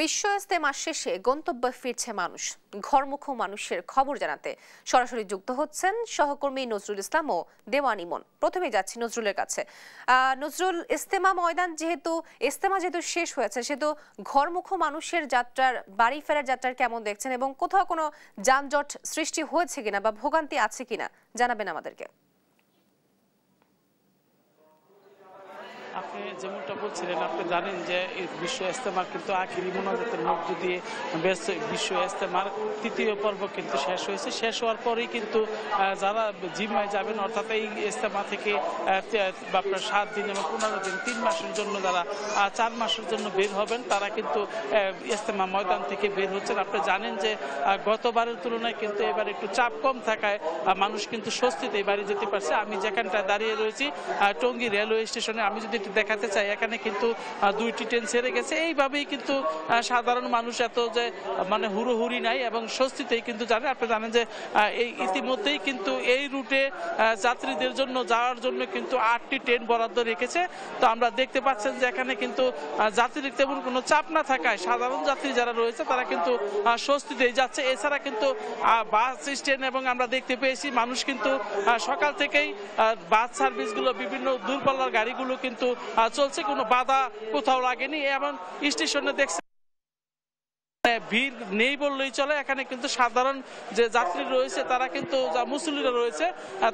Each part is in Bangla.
বিশ্ব ইজতেমা শেষে গন্তব্যে ফিরছে মানুষ। ঘরমুখো মানুষের খবর জানাতে সরাসরি যুক্ত হচ্ছেন সহকর্মী নজরুল ইসলাম ও দেওয়ান ইমন। প্রথমে যাচ্ছি নজরুলের কাছে। নজরুল, ইজতেমা যেহেতু শেষ হয়েছে, সেহেতু ঘরমুখো মানুষের যাত্রার, বাড়ি ফেরার যাত্রার কেমন দেখছেন এবং কোথাও কোনো যানজট সৃষ্টি হয়েছে কিনা বা ভোগান্তি আছে কিনা জানাবেন আমাদেরকে। আপনি যেমনটা বলছিলেন, আপনি জানেন যে বিশ্ব ইজতেমার কিন্তু আখিরি মোনাজাতের মধ্য দিয়ে বিশ্ব ইজতেমার তৃতীয় পর্ব কিন্তু শেষ হয়েছে। শেষ হওয়ার পরেই কিন্তু যারা জিম্মায় যাবেন, অর্থাৎ এই ইজতেমা থেকে আপনার 7 দিন এবং 15 দিন 3 মাসের জন্য, যারা 4 মাসের জন্য বের হবেন, তারা কিন্তু ইজতেমা ময়দান থেকে বের হচ্ছেন। আপনি জানেন যে গতবারের তুলনায় কিন্তু এবার একটু চাপ কম থাকায় মানুষ কিন্তু স্বস্তিতেই বাড়ি যেতে পারছে। আমি যেখানটায় দাঁড়িয়ে রয়েছি টঙ্গী রেলওয়ে স্টেশনে, আমি যদি দেখাতে চাই, এখানে কিন্তু 2টি ট্রেন ছেড়ে গেছে। এইভাবেই কিন্তু সাধারণ মানুষ এত যে মানে হুড়োহুড়ি নাই এবং স্বস্তিতেই কিন্তু জানে। আপনি জানেন যে এই ইতিমধ্যেই কিন্তু এই রুটে যাত্রীদের জন্য যাওয়ার জন্য কিন্তু 8টি ট্রেন বরাদ্দ রেখেছে। তো আমরা দেখতে পাচ্ছেন যে এখানে কিন্তু যাত্রীদের তেমন কোনো চাপ না থাকায় সাধারণ যাত্রী যারা রয়েছে তারা কিন্তু স্বস্তিতেই যাচ্ছে। এছাড়া কিন্তু বাস স্ট্যান্ড এবং আমরা দেখতে পেয়েছি মানুষ কিন্তু সকাল থেকেই বাস সার্ভিসগুলো, বিভিন্ন দূরপাল্লার গাড়িগুলো কিন্তু চলছে, কোনো বাধা কোথাও লাগেনি। এবং স্টেশনে দেখছে ভিড় নেই বললেই চলে। এখানে কিন্তু সাধারণ যে যাত্রী রয়েছে, তারা কিন্তু মুসল্লিরা রয়েছে,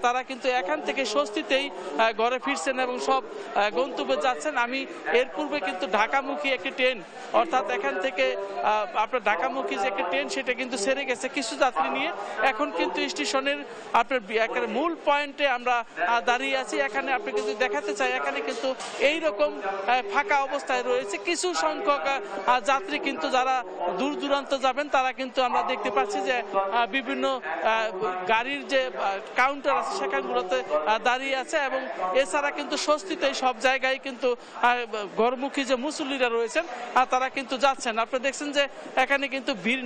তারা কিন্তু এখান থেকে স্বস্তিতেই ঘরে ফিরছেন এবং সব গন্তব্যে যাচ্ছেন। আমি এর পূর্বে কিন্তু ঢাকামুখী একটি ট্রেন, অর্থাৎ এখান থেকে আপনার ঢাকামুখী যে একটি ট্রেন, সেটা কিন্তু ছেড়ে গেছে কিছু যাত্রী নিয়ে। এখন কিন্তু স্টেশনের আপনার মূল পয়েন্টে আমরা দাঁড়িয়ে আছি। এখানে আপনি কিন্তু দেখাতে চাই, এখানে কিন্তু এইরকম ফাঁকা অবস্থায় রয়েছে। কিছু সংখ্যক যাত্রী কিন্তু যারা দূর দূরান্ত যাবেন, তারা কিন্তু আমরা দেখতে পাচ্ছি যে বিভিন্ন গাড়ির যে কাউন্টার আছে সেখানগুলোতে দাঁড়িয়ে আছে। এবং এছাড়া কিন্তু স্বস্তিতেই সব জায়গায় কিন্তু ঘরমুখী যে মুসল্লিরা রয়েছেন তারা কিন্তু যাচ্ছেন। আপনি দেখছেন যে এখানে কিন্তু ভিড়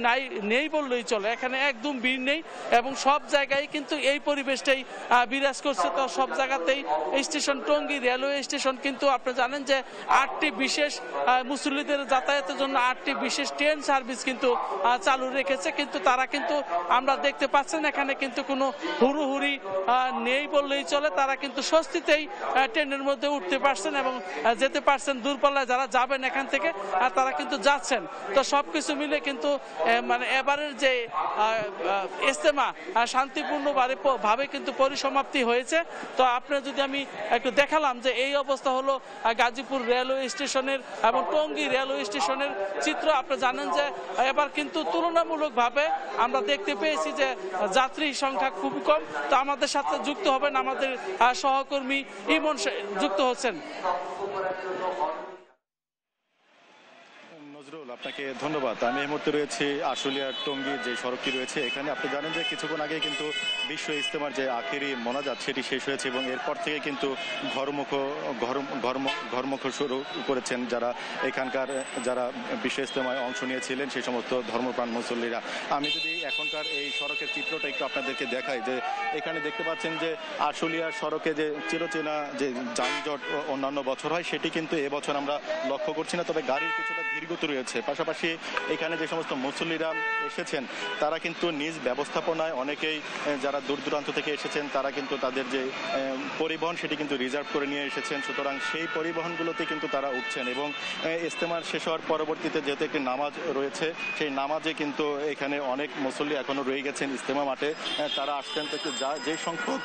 নেই বললেই চলে, এখানে একদম ভিড় নেই এবং সব জায়গায় কিন্তু এই পরিবেশটাই বিরাজ করছে। তো সব জায়গাতেই স্টেশন টঙ্গী রেলওয়ে স্টেশন কিন্তু আপনি জানেন যে 8টি বিশেষ মুসল্লিদের যাতায়াতের জন্য 8টি বিশেষ ট্রেন সার্ভিস কিন্তু চালু রেখেছে। কিন্তু তারা কিন্তু আমরা দেখতে পাচ্ছেন এখানে কিন্তু কোনো হুড়োহুড়ি নেই বললেই চলে। তারা কিন্তু স্বস্তিতেই ট্রেনের মধ্যে উঠতে পারছেন এবং যেতে পারছেন। দূরপাল্লায় যারা যাবেন এখান থেকে তারা কিন্তু যাচ্ছেন। তো সবকিছু মিলে কিন্তু মানে এবারের যে ইজতেমা শান্তিপূর্ণভাবে কিন্তু পরিসমাপ্তি হয়েছে। তো আপনার যদি আমি একটু দেখালাম যে এই অবস্থা হলো গাজীপুর রেলওয়ে স্টেশনের এবং টঙ্গী রেলওয়ে স্টেশনের চিত্র। আপনি জানেন যে এবার কিন্তু তুলনামূলকভাবে আমরা দেখতে পেয়েছি যে যাত্রীর সংখ্যা খুব কম। তো আমাদের সাথে যুক্ত হবেন আমাদের সহকর্মী ইমন যুক্ত হচ্ছেন। নজরুল, আপনাকে ধন্যবাদ। আমি এই মুহূর্তে রয়েছি আশুলিয়ার টঙ্গী যে সড়কটি রয়েছে এখানে। আপনি জানেন যে কিছুক্ষণ আগে কিন্তু বিশ্ব ইজতেমার যে আখেরি মোনাজাত সেটি শেষ হয়েছে এবং এরপর থেকে কিন্তু ঘরমুখ শুরু করেছেন যারা এখানকার যারা বিশ্ব ইজতেমায় অংশ নিয়েছিলেন সেই সমস্ত ধর্মপ্রাণ মুসল্লিরা। আমি যদি এখনকার এই সড়কের চিত্রটা একটু আপনাদেরকে দেখাই, যে এখানে দেখতে পাচ্ছেন যে আশুলিয়ার সড়কে যে চিরচেনা যে যানজট অন্যান্য বছর হয় সেটি কিন্তু এবছর আমরা লক্ষ্য করছি না। তবে গাড়ির কিছুটা ধীরগতি রয়েছে। পাশাপাশি এখানে যে সমস্ত মুসল্লিরা এসেছেন তারা কিন্তু নিজ ব্যবস্থাপনায়, অনেকেই যারা দূর দূরান্ত থেকে এসেছেন তারা কিন্তু তাদের যে পরিবহন সেটি কিন্তু রিজার্ভ করে নিয়ে এসেছেন। সুতরাং সেই পরিবহনগুলোতে কিন্তু তারা উঠছেন এবং ইজতেমার শেষ হওয়ার পরবর্তীতে যেহেতু একটি নামাজ রয়েছে, সেই নামাজে কিন্তু এখানে অনেক মুসল্লি এখনো রয়ে গেছেন ইজতেমা মাঠে। তারা আসছেন। তো যে সংখ্যক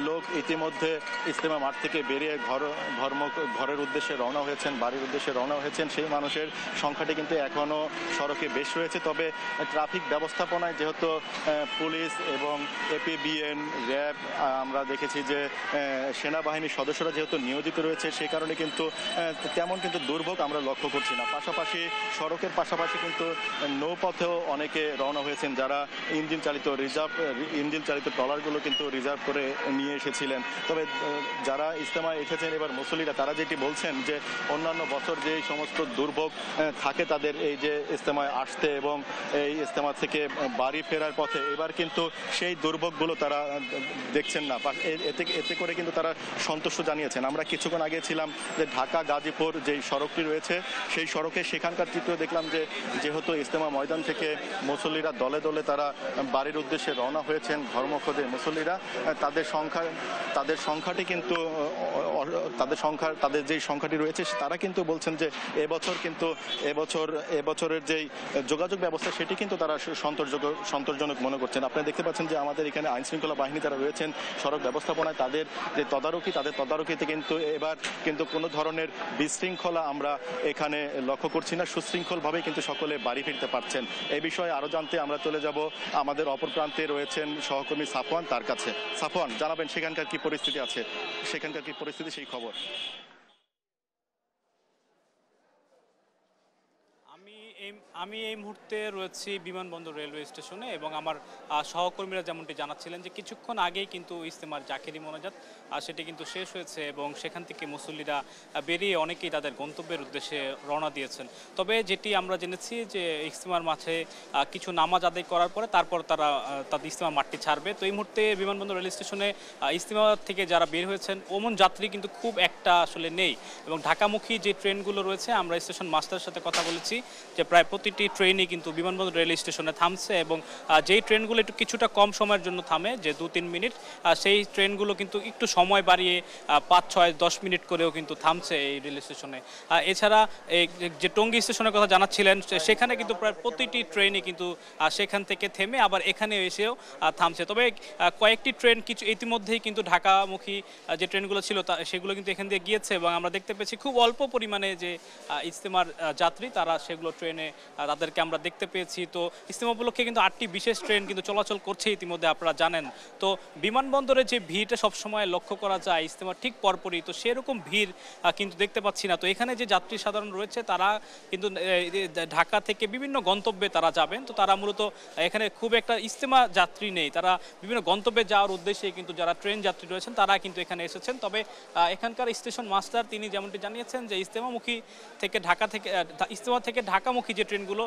লোক ইতিমধ্যে ইজতেমা মাঠ থেকে বেরিয়ে ঘরের উদ্দেশ্যে রওনা হয়েছেন, বাড়ির উদ্দেশ্যে রওনা হয়েছেন, সেই মানুষের সংখ্যাটি কিন্তু এখনো সড়কে বেশ রয়েছে। তবে ট্রাফিক ব্যবস্থাপনায় যেহেতু পুলিশ এবং এপিবিএন, র্যাব, আমরা দেখেছি যে সেনাবাহিনীর সদস্যরা যেহেতু নিয়োজিত রয়েছে, সেই কারণে কিন্তু তেমন কিন্তু দুর্ভোগ আমরা লক্ষ্য করছি না। পাশাপাশি সড়কের পাশাপাশি কিন্তু নৌপথেও অনেকে রওনা হয়েছেন, যারা ইঞ্জিন চালিত ট্রলারগুলো কিন্তু রিজার্ভ করে নিয়ে এসেছিলেন। তবে যারা ইজতেমায় এসেছেন এবার মুসল্লিরা, তারা যেটি বলছেন যে অন্যান্য বছর যে সমস্ত দুর্ভোগ থাকে তাদের এই যে ইজতেমায় আসতে এবং এই ইজতেমা থেকে বাড়ি ফেরার পথে এবার কিন্তু সেই দুর্ভোগগুলো তারা দেখছেন না। এতে করে কিন্তু তারা সন্তুষ্ট জানিয়েছেন। আমরা কিছুক্ষণ আগে ছিলাম যে ঢাকা গাজীপুর যেই সড়কটি রয়েছে সেই সড়কে, সেখানকার চিত্র দেখলাম যে যেহেতু ইজতেমা ময়দান থেকে মুসল্লিরা দলে দলে তারা বাড়ির উদ্দেশ্যে রওনা হয়েছেন, ঘরমুখ যে মুসল্লিরা তাদের সংখ্যাটি কিন্তু তাদের যেই সংখ্যাটি রয়েছে তারা কিন্তু বলছেন যে এবছরের যেই যোগাযোগ ব্যবস্থা সেটি কিন্তু তারা সন্তোষজনক মনে করছেন। আপনারা দেখতে পাচ্ছেন যে আমাদের এখানে আইন শৃঙ্খলা বাহিনী যারা রয়েছেন সড়ক ব্যবস্থাপনায়, তাদের যে তদারকিতে কিন্তু এবার কিন্তু কোনো ধরনের বিশৃঙ্খলা আমরা এখানে লক্ষ্য করছি না। সুশৃঙ্খলভাবেই কিন্তু সকলে বাড়ি ফিরতে পারছেন। এই বিষয়ে আরো জানতে আমরা চলে যাব আমাদের অপর প্রান্তে রয়েছেন সহকর্মী সাফওয়ান, তার কাছে। সাফওয়ান, জানাবেন সেখানকার কি পরিস্থিতি আছে, সেখানকার কি পরিস্থিতি, সেই খবর। আমি এই মুহূর্তে রয়েছি বিমানবন্দর রেলওয়ে স্টেশনে এবং আমার সহকর্মীরা যেমনটি জানাচ্ছিলেন যে কিছুক্ষণ আগেই কিন্তু ইজতেমার জাকেরি মোনাজাত সেটি কিন্তু শেষ হয়েছে এবং সেখান থেকে মুসল্লিরা বেরিয়ে অনেকেই তাদের গন্তব্যের উদ্দেশ্যে রওনা দিয়েছেন। তবে যেটি আমরা জেনেছি যে ইজতেমার মাঠে কিছু নামাজ আদায় করার পরে তারপর তারা তাদের ইজতেমার মাঠটি ছাড়বে। তো এই মুহূর্তে বিমানবন্দর রেল স্টেশনে ইজতেমা থেকে যারা বের হয়েছেন ওমন যাত্রী কিন্তু খুব একটা আসলে নেই এবং ঢাকামুখী যে ট্রেনগুলো রয়েছে, আমরা স্টেশন মাস্টারের সাথে কথা বলেছি যে প্রায় প্রতিটি ট্রেনই কিন্তু বিমানবন্দর রেল স্টেশনে থামছে এবং যেই ট্রেনগুলো একটু কিছুটা কম সময়ের জন্য থামে, যে 2-3 মিনিট, সেই ট্রেনগুলো কিন্তু একটু সময় বাড়িয়ে 5-6-10 মিনিট করেও কিন্তু থামছে এই রেল স্টেশনে। এছাড়া এই যে টঙ্গী স্টেশনের কথা জানাচ্ছিলেন সেখানে কিন্তু প্রায় প্রতিটি ট্রেনই কিন্তু সেখান থেকে থেমে আবার এখানে এসেও থামছে। তবে কয়েকটি ট্রেন কিছু ইতিমধ্যেই কিন্তু ঢাকামুখী যে ট্রেনগুলো ছিল সেগুলো কিন্তু এখান দিয়ে গিয়েছে এবং আমরা দেখতে পেয়েছি খুব অল্প পরিমাণে যে ইজতেমার যাত্রী তারা সেগুলো ট্রেনে তাদেরকে আমরা দেখতে পেয়েছি। তো ইজতেমা উপলক্ষে কিন্তু 8টি বিশেষ ট্রেন কিন্তু চলাচল করছে ইতিমধ্যে, আপনারা জানেন। তো বিমানবন্দরে যে ভিড়টা সবসময় লক্ষ্য করা যায় ইজতেমার ঠিক পরপরই, তো সেরকম ভিড় কিন্তু দেখতে পাচ্ছি না। তো এখানে যে যাত্রী সাধারণ রয়েছে তারা কিন্তু ঢাকা থেকে বিভিন্ন গন্তব্যে তারা যাবেন, তো তারা মূলত এখানে খুব একটা ইজতেমা যাত্রী নেই, তারা বিভিন্ন গন্তব্যে যাওয়ার উদ্দেশ্যে কিন্তু যারা ট্রেন যাত্রী রয়েছেন তারা কিন্তু এখানে এসেছেন। তবে এখানকার স্টেশন মাস্টার তিনি যেমনটি জানিয়েছেন যে ইজতেমা থেকে ঢাকামুখী যে ট্রেনগুলো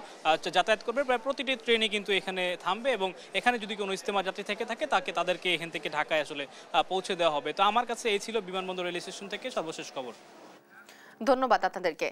যাতায়াত করবে প্রায় প্রতিটি ট্রেনে কিন্তু এখানে থামবে এবং এখানে যদি কোনো ইজতেমা যাত্রী থেকে থাকে তাদেরকে এখান থেকে ঢাকায় আসলে পৌঁছে দেওয়া হবে। তো আমার কাছে এই ছিল বিমানবন্দর রেল স্টেশন থেকে সর্বশেষ খবর। ধন্যবাদ আপনাদেরকে।